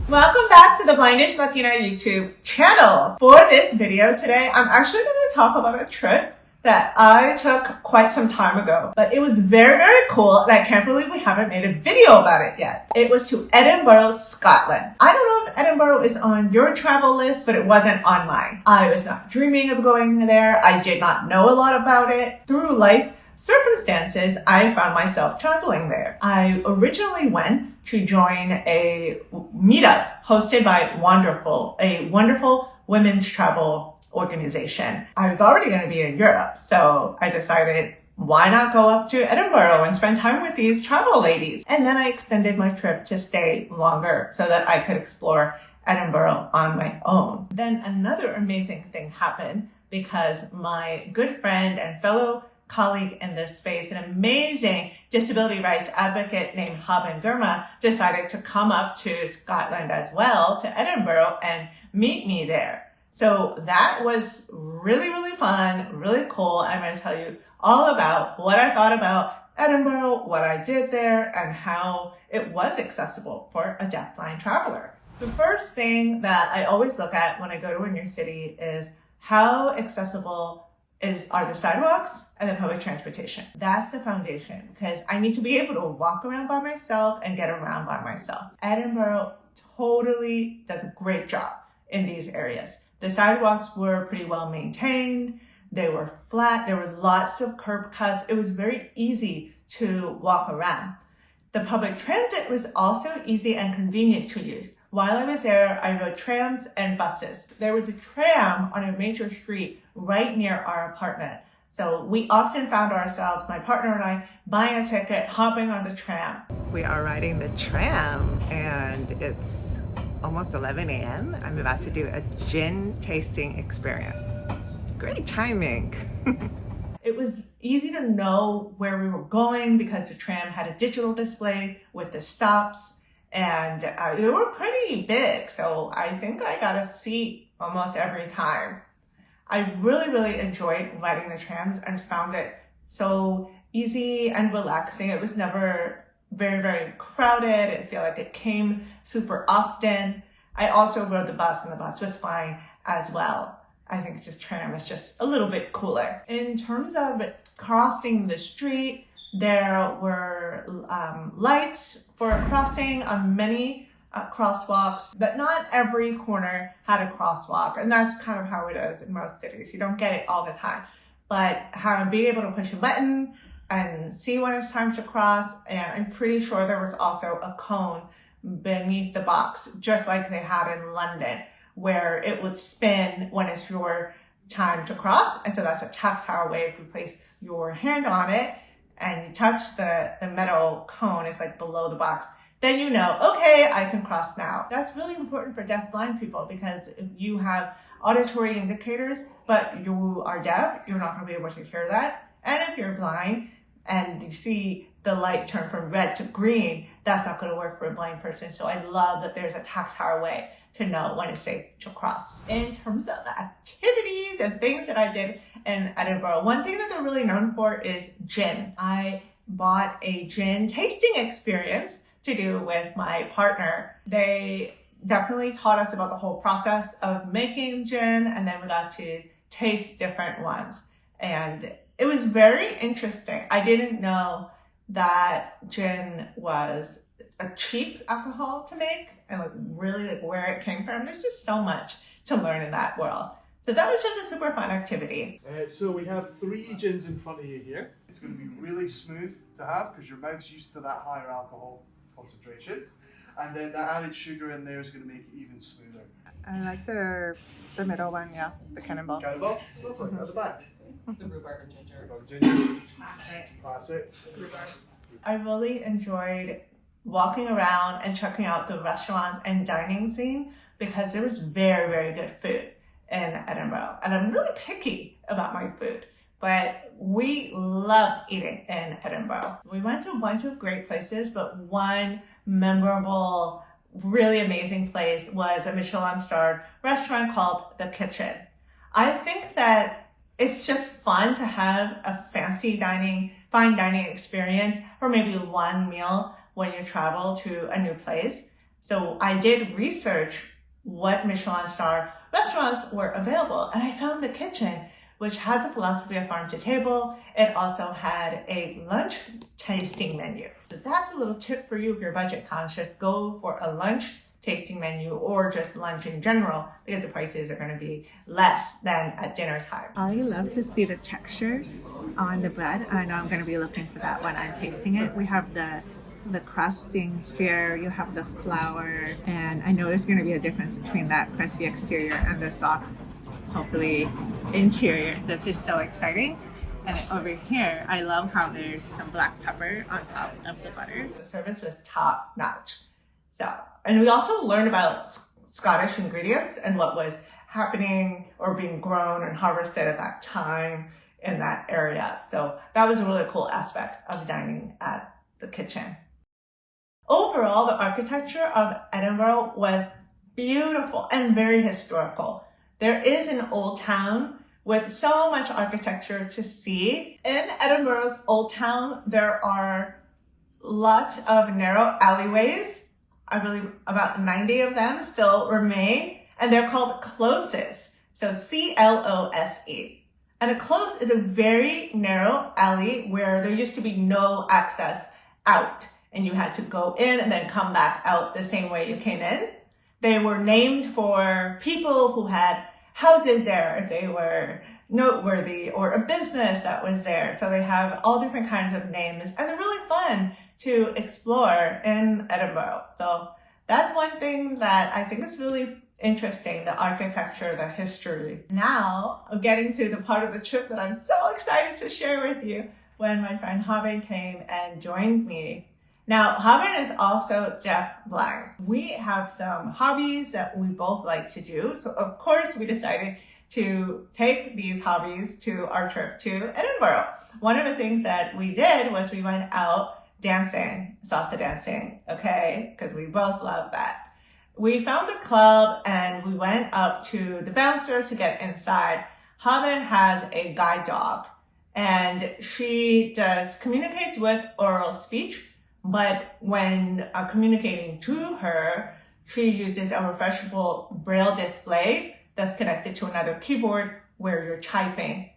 Welcome back to the BlindishLatina YouTube channel. For this video today, I'm actually going to talk about a trip that I took quite some time ago, but it was very, very cool, and I can't believe we haven't made a video about it yet. It was to Edinburgh, Scotland. I don't know if Edinburgh is on your travel list, but it wasn't on mine. I was not dreaming of going there. I did not know a lot about it. Through life circumstances, I found myself traveling there. I originally went to join a meetup hosted by a wonderful women's travel organization. I was already going to be in Europe, so I decided, why not go up to Edinburgh and spend time with these travel ladies? And then I extended my trip to stay longer so that I could explore Edinburgh on my own. Then another amazing thing happened because my good friend and fellow colleague in this space, an amazing disability rights advocate named Haben Girma, decided to come up to Scotland as well, to Edinburgh, and meet me there. So that was really, really fun, really cool. I'm going to tell you all about what I thought about Edinburgh, what I did there, and how it was accessible for a deafblind traveler. The first thing that I always look at when I go to a new city is how accessible are the sidewalks and the public transportation. That's the foundation, because I need to be able to walk around by myself and get around by myself. Edinburgh totally does a great job in these areas. The sidewalks were pretty well maintained. They were flat. There were lots of curb cuts. It was very easy to walk around. The public transit was also easy and convenient to use. While I was there, I rode trams and buses. There was a tram on a major street right near our apartment. So we often found ourselves, my partner and I, buying a ticket, hopping on the tram. We are riding the tram and it's almost 11 a.m. I'm about to do a gin tasting experience. Great timing. It was easy to know where we were going because the tram had a digital display with the stops, and they were pretty big, so I think I got a seat almost every time. I really, really enjoyed riding the trams and found it so easy and relaxing. It was never very, very crowded. I feel like it came super often. I also rode the bus, and the bus was fine as well. I think just tram is just a little bit cooler. In terms of crossing the street, there were lights for crossing on many crosswalks, but not every corner had a crosswalk, and that's kind of how it is in most cities. You don't get it all the time, but being able to push a button and see when it's time to cross, and I'm pretty sure there was also a cone beneath the box, just like they had in London, where it would spin when it's your time to cross. And so that's a tactile way. If you place your hand on it and you touch the metal cone, it's like below the box, then you know, okay, I can cross now. That's really important for deaf-blind people, because if you have auditory indicators, but you are deaf, you're not going to be able to hear that. And if you're blind and you see the light turn from red to green, that's not going to work for a blind person. So I love that there's a tactile way to know when it's safe to cross. In terms of the activities and things that I did in Edinburgh, one thing that they're really known for is gin. I bought a gin tasting experience to do with my partner. They definitely taught us about the whole process of making gin, and then we got to taste different ones. And it was very interesting. I didn't know that gin was a cheap alcohol to make, and really where it came from. There's just so much to learn in that world. So that was just a super fun activity. So we have 3 gins in front of you here. It's going to be really smooth to have because your mouth's used to that higher alcohol concentration. And then the added sugar in there is going to make it even smoother. I like the middle one, yeah, the cannonball. Cannonball? Lovely. At the back. The rhubarb and ginger. Rhubarb ginger. Classic. Classic. Rhubarb. I really enjoyed walking around and checking out the restaurant and dining scene because there was very, very good food in Edinburgh. And I'm really picky about my food, but we love eating in Edinburgh. We went to a bunch of great places, but one memorable, really amazing place was a Michelin-starred restaurant called the Kitchin. I think that it's just fun to have a fancy dining, fine dining experience for maybe one meal when you travel to a new place. So I did research what Michelin star restaurants were available, and I found the Kitchen, which has a philosophy of farm to table. It also had a lunch tasting menu. So that's a little tip for you if you're budget conscious. Go for a lunch tasting menu or just lunch in general, because the prices are going to be less than at dinner time. I love to see the texture on the bread, and I know I'm going to be looking for that when I'm tasting it. We have the crusting here, you have the flour, and I know there's going to be a difference between that crusty exterior and the soft, hopefully, interior. That's just so exciting. And over here, I love how there's some black pepper on top of the butter. The service was top notch. So, and we also learned about Scottish ingredients and what was happening or being grown and harvested at that time in that area. So that was a really cool aspect of dining at the Kitchen. Overall, the architecture of Edinburgh was beautiful and very historical. There is an old town with so much architecture to see. In Edinburgh's old town, there are lots of narrow alleyways. I believe about 90 of them still remain, and they're called closes. So C-L-O-S-E. And a close is a very narrow alley where there used to be no access out, and you had to go in and then come back out the same way you came in. They were named for people who had houses there, if they were noteworthy, or a business that was there. So they have all different kinds of names, and they're really fun to explore in Edinburgh. So that's one thing that I think is really interesting, the architecture, the history. Now I'm getting to the part of the trip that I'm so excited to share with you, when my friend Haben came and joined me. Now, Haben is also deafblind. We have some hobbies that we both like to do. So of course we decided to take these hobbies to our trip to Edinburgh. One of the things that we did was we went out dancing, salsa dancing, okay? Because we both love that. We found a club and we went up to the bouncer to get inside. Haben has a guide dog, and she does communicate with oral speech, but when communicating to her, she uses a refreshable braille display that's connected to another keyboard where you're typing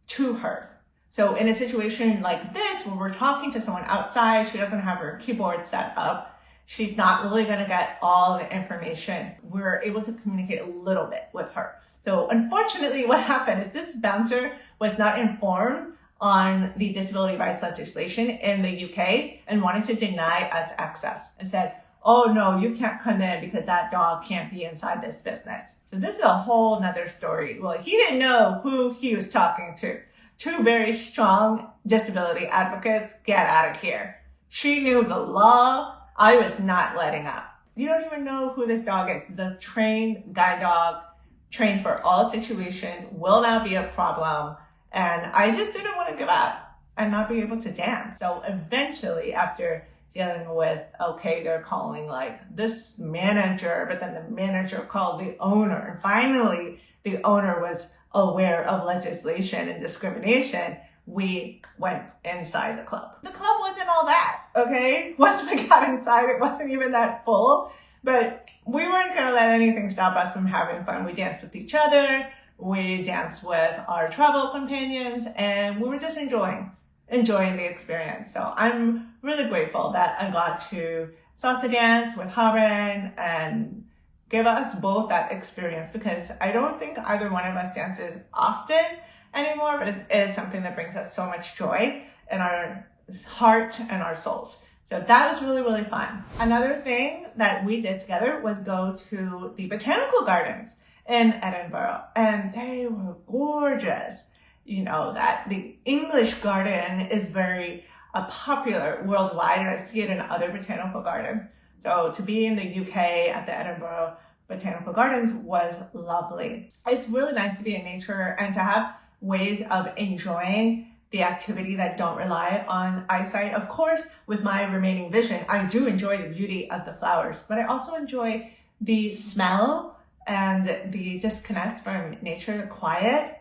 to her. So in a situation like this, when we're talking to someone outside, she doesn't have her keyboard set up, she's not really going to get all the information. We're able to communicate a little bit with her. So unfortunately, what happened is this bouncer was not informed on the disability rights legislation in the UK and wanted to deny us access and said, oh no, you can't come in because that dog can't be inside this business. So this is a whole nother story. Well, he didn't know who he was talking to. Two very strong disability advocates, get out of here. She knew the law. I was not letting up. You don't even know who this dog is. The trained guide dog, trained for all situations, will not be a problem. And I just didn't want to give up and not be able to dance. So eventually, after dealing with, okay, they're calling like this manager, but then the manager called the owner. And finally, the owner was aware of legislation and discrimination. We went inside the club. The club wasn't all that, okay? Once we got inside, it wasn't even that full, but we weren't gonna let anything stop us from having fun. We danced with each other, we danced with our travel companions, and we were just enjoying the experience. So I'm really grateful that I got to salsa dance with Haben and give us both that experience, because I don't think either one of us dances often anymore, but it is something that brings us so much joy in our heart and our souls. So that was really, really fun. Another thing that we did together was go to the Botanical Gardens in Edinburgh, and they were gorgeous. You know that the English garden is very popular worldwide, and I see it in other botanical gardens. So to be in the UK at the Edinburgh Botanical Gardens was lovely. It's really nice to be in nature and to have ways of enjoying the activity that don't rely on eyesight. Of course, with my remaining vision, I do enjoy the beauty of the flowers, but I also enjoy the smell and the disconnect from nature, the quiet.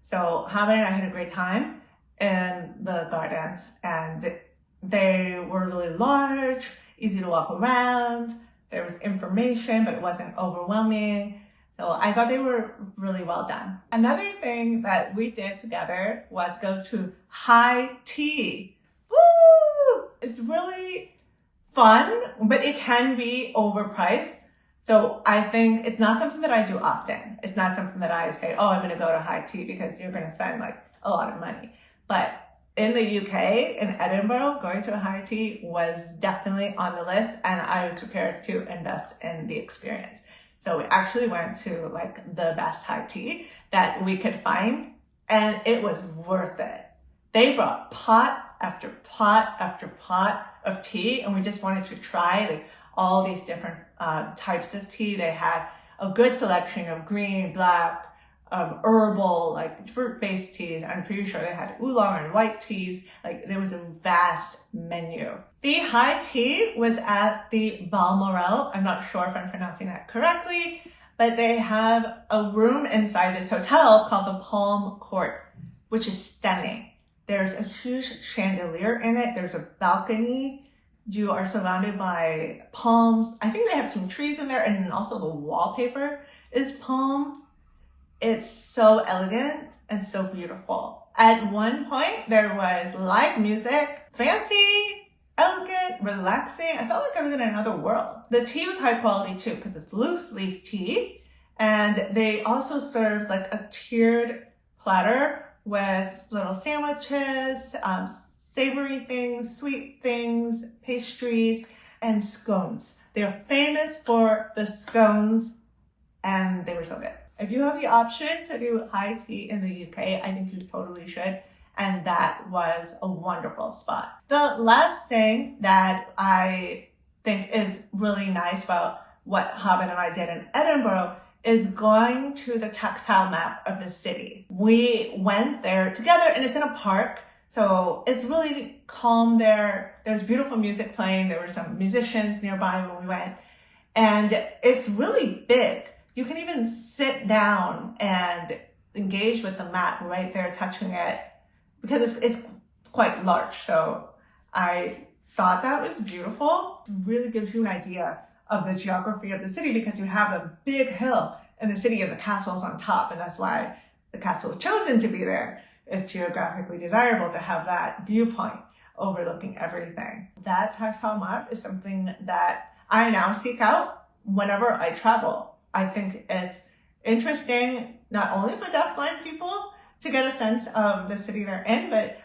So Haben and I had a great time in the gardens, and they were really large, easy to walk around, There was information, but it wasn't overwhelming. So I thought they were really well done. Another thing that we did together was go to high tea. Woo! It's really fun, but it can be overpriced. So I think it's not something that I do often. It's not something that I say, oh, I'm going to go to high tea because you're going to spend like a lot of money. But in the UK, in Edinburgh, going to a high tea was definitely on the list, and I was prepared to invest in the experience. So we actually went to like the best high tea that we could find, and it was worth it. They brought pot after pot after pot of tea, and we just wanted to try like all these different types of tea. They had a good selection of green, black, herbal, like fruit-based teas. I'm pretty sure they had oolong and white teas. Like there was a vast menu. The high tea was at the Balmoral. I'm not sure if I'm pronouncing that correctly, but they have a room inside this hotel called the Palm Court, which is stunning. There's a huge chandelier in it. There's a balcony. You are surrounded by palms. I think they have some trees in there, and also the wallpaper is palm. It's so elegant and so beautiful. At one point, there was live music, fancy, elegant, relaxing. I felt like I was in another world. The tea was high quality too, because it's loose leaf tea. And they also served like a tiered platter with little sandwiches, savory things, sweet things, pastries, and scones. They're famous for the scones, and they were so good. If you have the option to do high tea in the UK, I think you totally should. And that was a wonderful spot. The last thing that I think is really nice about what Haben and I did in Edinburgh is going to the tactile map of the city. We went there together, and it's in a park. So it's really calm there. There's beautiful music playing. There were some musicians nearby when we went. And it's really big. You can even sit down and engage with the map right there, touching it, because it's quite large. So I thought that was beautiful. It really gives you an idea of the geography of the city, because you have a big hill in the city and the castle's on top. And that's why the castle was chosen to be there. It's geographically desirable to have that viewpoint overlooking everything. That tactile map is something that I now seek out whenever I travel. I think it's interesting not only for deafblind people to get a sense of the city they're in, but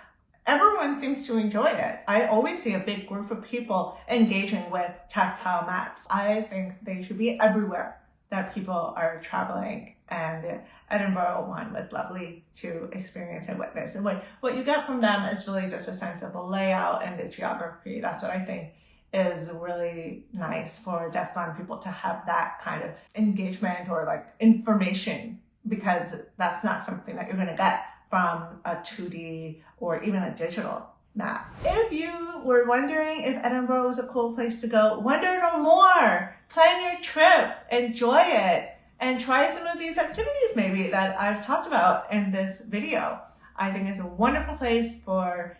everyone seems to enjoy it. I always see a big group of people engaging with tactile maps. I think they should be everywhere that people are traveling, and Edinburgh one was lovely to experience and witness. And what you get from them is really just a sense of the layout and the geography. That's what I think is really nice for deafblind people, to have that kind of engagement or like information, because that's not something that you're going to get from a 2D or even a digital map. If you were wondering if Edinburgh was a cool place to go, wonder no more. Plan your trip, enjoy it, and try some of these activities maybe that I've talked about in this video. I think it's a wonderful place for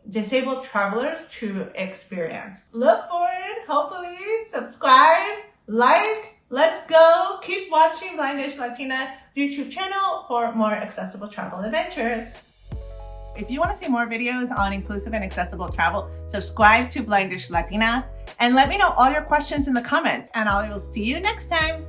disabled travelers to experience. Look forward, hopefully, subscribe, like, let's go. Keep watching BlindishLatina YouTube channel for more accessible travel adventures. If you want to see more videos on inclusive and accessible travel, subscribe to BlindishLatina and let me know all your questions in the comments, and I will see you next time.